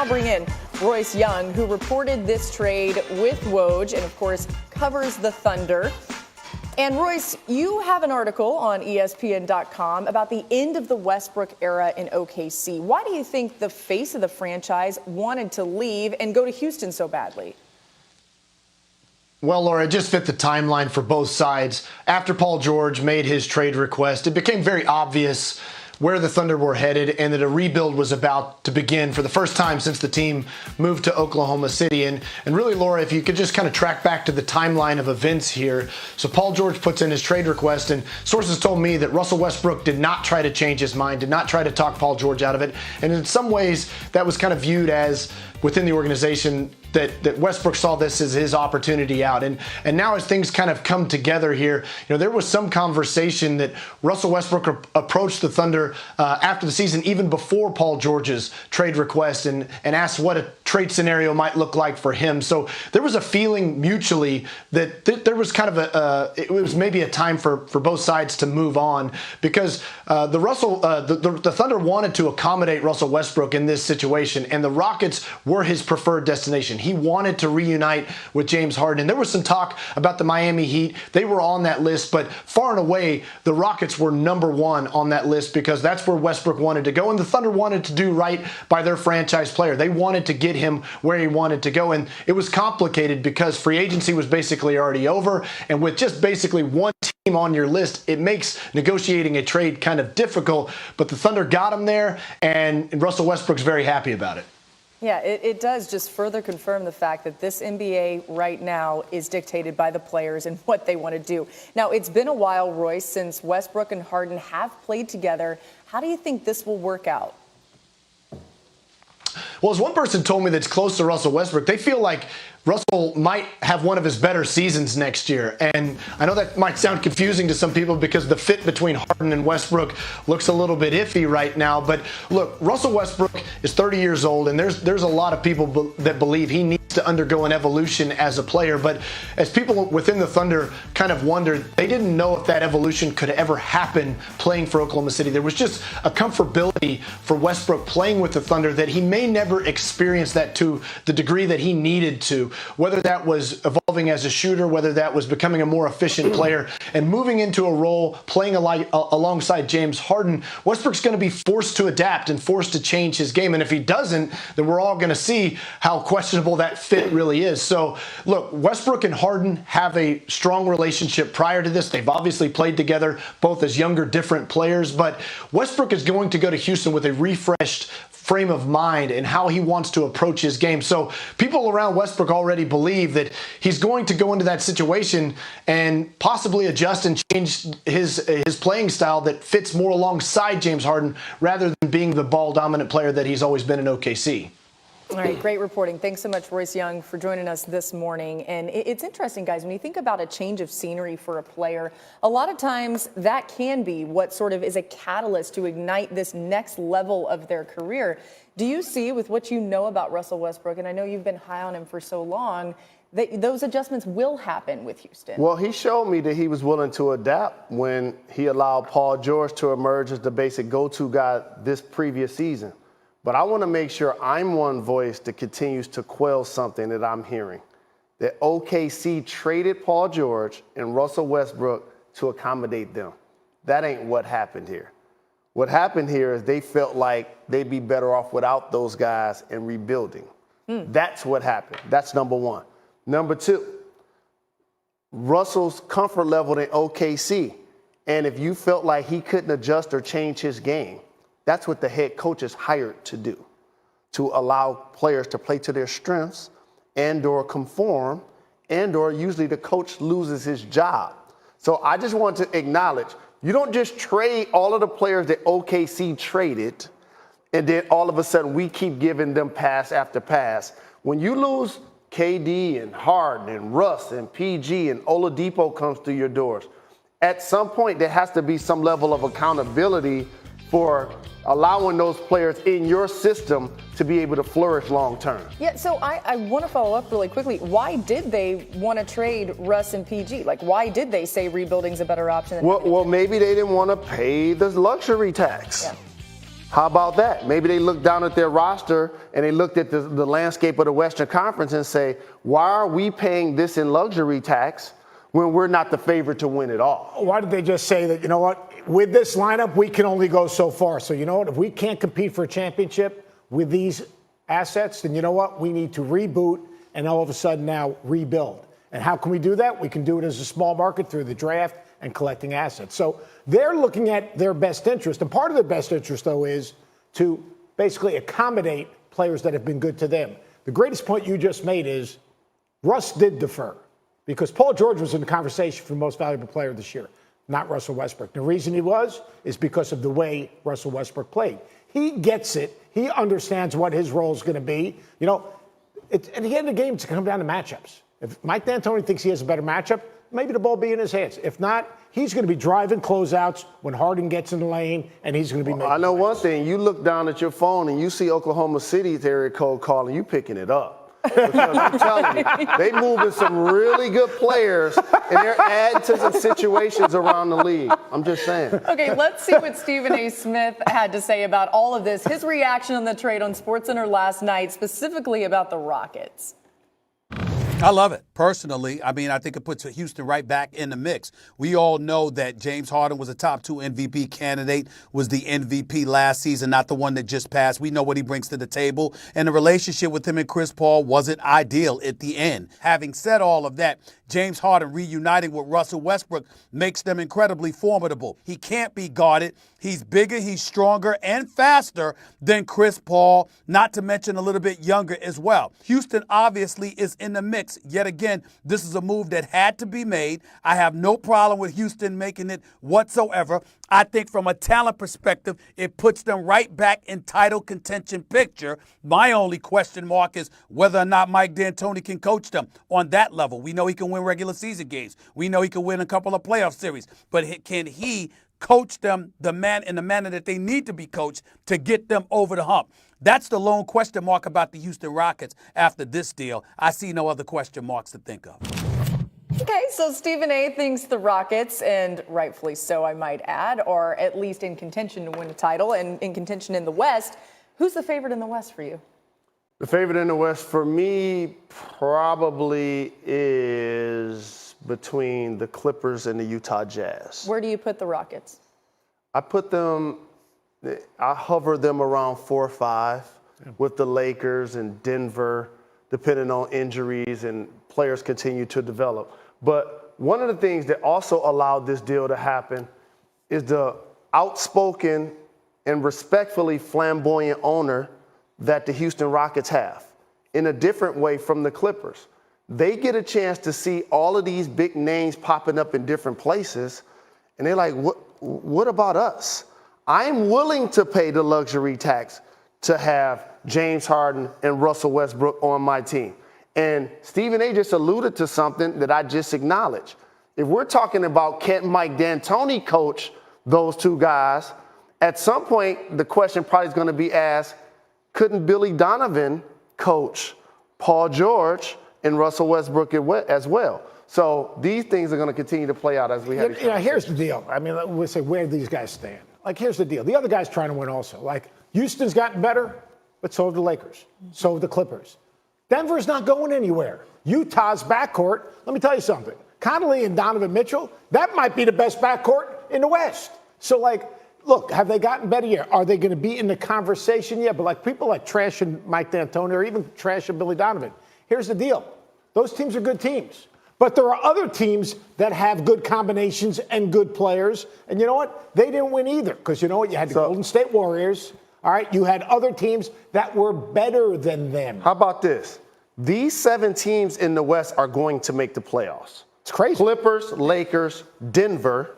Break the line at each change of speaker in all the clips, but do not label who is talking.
now bring in Royce Young, who reported this trade with Woj and, of course, covers the Thunder. And Royce, you have an article on ESPN.com about the end of the Westbrook era in OKC. Why do you think the face of the franchise wanted to leave and go to Houston so badly?
Well, Laura, it just fit the timeline for both sides. After Paul George made his trade request, it became very obvious where the Thunder were headed and that a rebuild was about to begin for the first time since the team moved to Oklahoma City. And really, Laura, if you could just kind of track back to the timeline of events here. So Paul George puts in his trade request, and sources told me that Russell Westbrook did not try to change his mind, did not try to talk Paul George out of it. And in some ways, that was kind of viewed as within the organization that Westbrook saw this as his opportunity out. And now as things kind of come together here, there was some conversation that Russell Westbrook approached the Thunder after the season, even before Paul George's trade request, and asked what a trade scenario might look like for him. So there was a feeling mutually that there was kind of it was maybe a time for both sides to move on, because the Thunder wanted to accommodate Russell Westbrook in this situation, and the Rockets were his preferred destination. He wanted to reunite with James Harden. And there was some talk about the Miami Heat. They were on that list, but far and away, the Rockets were number one on that list because that's where Westbrook wanted to go. And the Thunder wanted to do right by their franchise player. They wanted to get him where he wanted to go. And it was complicated because free agency was basically already over. And with just basically one team on your list, it makes negotiating a trade kind of difficult. But the Thunder got him there, and Russell Westbrook's very happy about it.
Yeah, it does just further confirm the fact that this NBA right now is dictated by the players and what they want to do. Now, it's been a while, Royce, since Westbrook and Harden have played together. How do you think this will work out?
Well, as one person told me that's close to Russell Westbrook, they feel like Russell might have one of his better seasons next year. And I know that might sound confusing to some people because the fit between Harden and Westbrook looks a little bit iffy right now. But look, Russell Westbrook is 30 years old, and there's a lot of people that believe he needs to undergo an evolution as a player. But as people within the Thunder kind of wondered, they didn't know if that evolution could ever happen playing for Oklahoma City. There was just a comfortability for Westbrook playing with the Thunder that he may never experience that to the degree that he needed to. Whether that was evolving as a shooter, whether that was becoming a more efficient player and moving into a role playing alongside James Harden, Westbrook's going to be forced to adapt and forced to change his game. And if he doesn't, then we're all going to see how questionable that fit really is. So, look, Westbrook and Harden have a strong relationship prior to this. They've obviously played together both as younger, different players. But Westbrook is going to go to Houston with a refreshed frame of mind and how he wants to approach his game. So people around Westbrook already believe that he's going to go into that situation and possibly adjust and change his playing style that fits more alongside James Harden rather than being the ball dominant player that he's always been in OKC.
All right, great reporting. Thanks so much, Royce Young, for joining us this morning. And it's interesting, guys, when you think about a change of scenery for a player, a lot of times that can be what sort of is a catalyst to ignite this next level of their career. Do you see, with what you know about Russell Westbrook, and I know you've been high on him for so long, that those adjustments will happen with Houston?
Well, he showed me that he was willing to adapt when he allowed Paul George to emerge as the basic go-to guy this previous season. But I want to make sure I'm one voice that continues to quell something that I'm hearing, that OKC traded Paul George and Russell Westbrook to accommodate them. That ain't what happened here. What happened here is they felt like they'd be better off without those guys and rebuilding. That's what happened. That's number one. Number two, Russell's comfort level in OKC. And if you felt like he couldn't adjust or change his game, that's what the head coach is hired to do, to allow players to play to their strengths and or conform, and or usually the coach loses his job. So I just want to acknowledge, you don't just trade all of the players that OKC traded, and then all of a sudden we keep giving them pass after pass. When you lose KD and Harden and Russ and PG and Oladipo comes through your doors, at some point there has to be some level of accountability for allowing those players in your system to be able to flourish long term.
Yeah, so I want to follow up really quickly. Why did they want to trade Russ and PG? Like, why did they say rebuilding's a better option than
well, maybe they didn't want to pay the luxury tax.
Yeah.
How about that? Maybe they look down at their roster and they looked at the landscape of the Western Conference and say, why are we paying this in luxury tax when we're not the favorite to win it all?
Why did they just say that, you know what, with this lineup, we can only go so far. So, you know what, if we can't compete for a championship with these assets, then you know what, we need to reboot and all of a sudden now rebuild. And how can we do that? We can do it as a small market through the draft and collecting assets. So they're looking at their best interest. And part of their best interest, though, is to basically accommodate players that have been good to them. The greatest point you just made is Russ did defer because Paul George was in the conversation for most valuable player this year, not Russell Westbrook. The reason he was is because of the way Russell Westbrook played. He gets it. He understands what his role is going to be. You know, at the end of the game, it's going to come down to matchups. If Mike D'Antoni thinks he has a better matchup, maybe the ball be in his hands. If not, he's going to be driving closeouts when Harden gets in the lane, and he's going to be making
I know
plays.
one thing. You look down at your phone and you see Oklahoma City's area code calling, you picking it up. Because I'm telling you, they moving some really good players, and they're adding to some situations around the league. I'm just saying.
Okay, let's see what Stephen A. Smith had to say about all of this. His reaction on the trade on SportsCenter last night, specifically about the Rockets.
I love it. Personally, I mean, I think it puts Houston right back in the mix. We all know that James Harden was a top 2 MVP candidate, was the MVP last season, not the one that just passed. We know what he brings to the table. And the relationship with him and Chris Paul wasn't ideal at the end. Having said all of that, James Harden reuniting with Russell Westbrook makes them incredibly formidable. He can't be guarded. He's bigger, he's stronger, and faster than Chris Paul, not to mention a little bit younger as well. Houston obviously is in the mix. Yet again, this is a move that had to be made. I have no problem with Houston making it whatsoever. I think from a talent perspective, it puts them right back in title contention picture. My only question mark is whether or not Mike D'Antoni can coach them on that level. We know he can win regular season games. We know he can win a couple of playoff series. But can he coach them in the manner that they need to be coached to get them over the hump? That's the lone question mark about the Houston Rockets after this deal. I see no other question marks to think of.
Okay, so Stephen A. thinks the Rockets, and rightfully so, I might add, are at least in contention to win a title and in contention in the West. Who's the favorite in the West for you?
The favorite in the West for me probably is between the Clippers and the Utah Jazz.
Where do you put the Rockets?
I hover them around 4 or 5 with the Lakers and Denver, depending on injuries and players continue to develop. But one of the things that also allowed this deal to happen is the outspoken and respectfully flamboyant owner that the Houston Rockets have in a different way from the Clippers. They get a chance to see all of these big names popping up in different places, and they're like, what about us? I'm willing to pay the luxury tax to have James Harden and Russell Westbrook on my team. And Stephen A. just alluded to something that I just acknowledged. If we're talking about can Mike D'Antoni coach those two guys, at some point the question probably is going to be asked, couldn't Billy Donovan coach Paul George and Russell Westbrook as well? So these things are going to continue to play out as we have.
Here's the deal. I mean, we'll say where do these guys stand? Like, here's the deal. The other guy's trying to win also. Like, Houston's gotten better, but so have the Lakers. So have the Clippers. Denver's not going anywhere. Utah's backcourt, let me tell you something. Connolly and Donovan Mitchell, that might be the best backcourt in the West. So, like, look, have they gotten better yet? Are they going to be in the conversation yet? But, like, people like trashing Mike D'Antoni or even trashing Billy Donovan. Here's the deal. Those teams are good teams. But there are other teams that have good combinations and good players. And you know what? They didn't win either. Because you know what? You had the Golden State Warriors. All right? You had other teams that were better than them.
How about this? These 7 teams in the West are going to make the playoffs.
It's crazy.
Clippers, Lakers, Denver,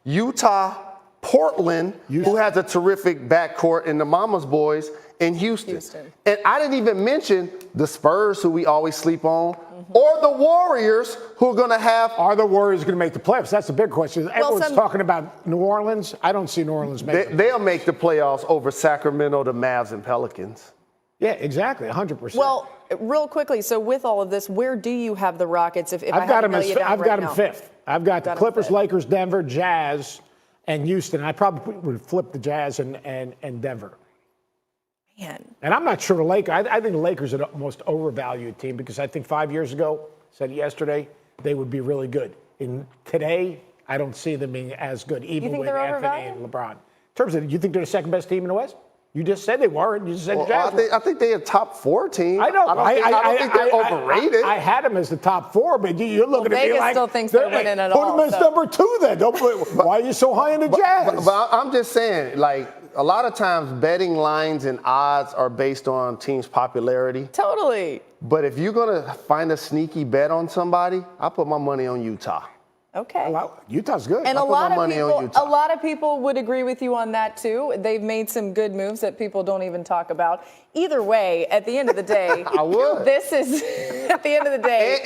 Utah, Portland, who has a terrific backcourt in the Mama's Boys, and Houston. And I didn't even mention the Spurs, who we always sleep on, or the Warriors, who are going to have.
Are the Warriors going to make the playoffs? That's the big question. Everyone's talking about New Orleans. I don't see New Orleans making
They'll make the playoffs over Sacramento, the Mavs, and Pelicans.
Yeah, exactly, 100%.
Well, real quickly, so with all of this, where do you have the Rockets? If
I've got them
fifth.
I've got the Clippers, Lakers, Denver, Jazz, and Houston. I probably would flip the Jazz and Denver.
Man.
And I'm not sure the Lakers. I think the Lakers are the most overvalued team because I think 5 years ago, said yesterday, they would be really good. And today, I don't see them being as good, even with Anthony and LeBron. In terms of, you think they're the second best team in the West? You just said they weren't. You just said the Jazz.
I think they're a top 4 team.
I know.
I don't think they're overrated.
I had them as the top 4, but you're looking at me
Vegas
like
still thinks they're winning it all.
Put them as number 2 then. Why are you so high in the Jazz?
But I'm just saying, like, a lot of times betting lines and odds are based on teams' popularity.
Totally.
But if you're going to find a sneaky bet on somebody, I put my money on Utah.
Okay.
Well, Utah's good.
And a lot of people would agree with you on that too. They've made some good moves that people don't even talk about. Either way, at the end of the day,
I would.
This is at the end of the day.